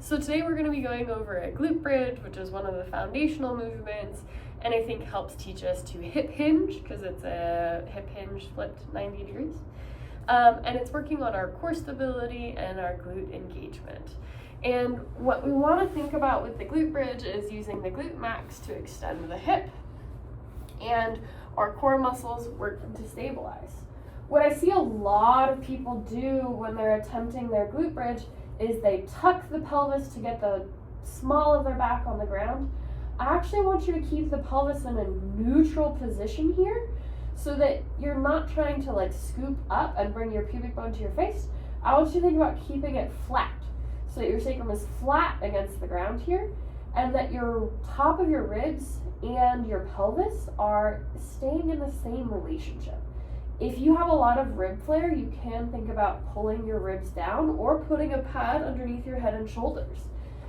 So today we're going to be going over a glute bridge, which is one of the foundational movements, and I think helps teach us to hip hinge, because it's a hip hinge flipped 90 degrees. And it's working on our core stability and our glute engagement. And what we want to think about with the glute bridge is using the glute max to extend the hip, and our core muscles working to stabilize. What I see a lot of people do when they're attempting their glute bridge is they tuck the pelvis to get the small of their back on the ground. I actually want you to keep the pelvis in a neutral position here so that you're not trying to scoop up and bring your pubic bone to your face. I want you to think about keeping it flat so that your sacrum is flat against the ground here, and that your top of your ribs and your pelvis are staying in the same relationship. If you have a lot of rib flare, you can think about pulling your ribs down or putting a pad underneath your head and shoulders.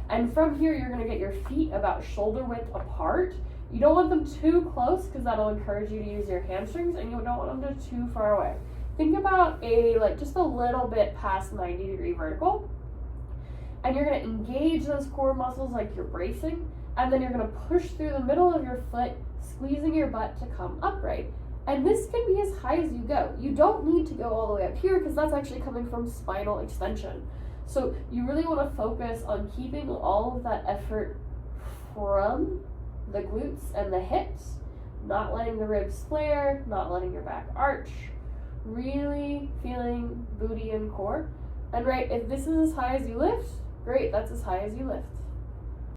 And from here, you're gonna get your feet about shoulder width apart. You don't want them too close because that'll encourage you to use your hamstrings, and you don't want them to too far away. Think about just a little bit past 90-degree vertical. And you're gonna engage those core muscles like you're bracing, and then you're gonna push through the middle of your foot, squeezing your butt to come upright. And this can be as high as you go. You don't need to go all the way up here because that's actually coming from spinal extension. So you really want to focus on keeping all of that effort from the glutes and the hips, not letting the ribs flare, not letting your back arch, really feeling booty and core. And if this is as high as you lift, great, that's as high as you lift.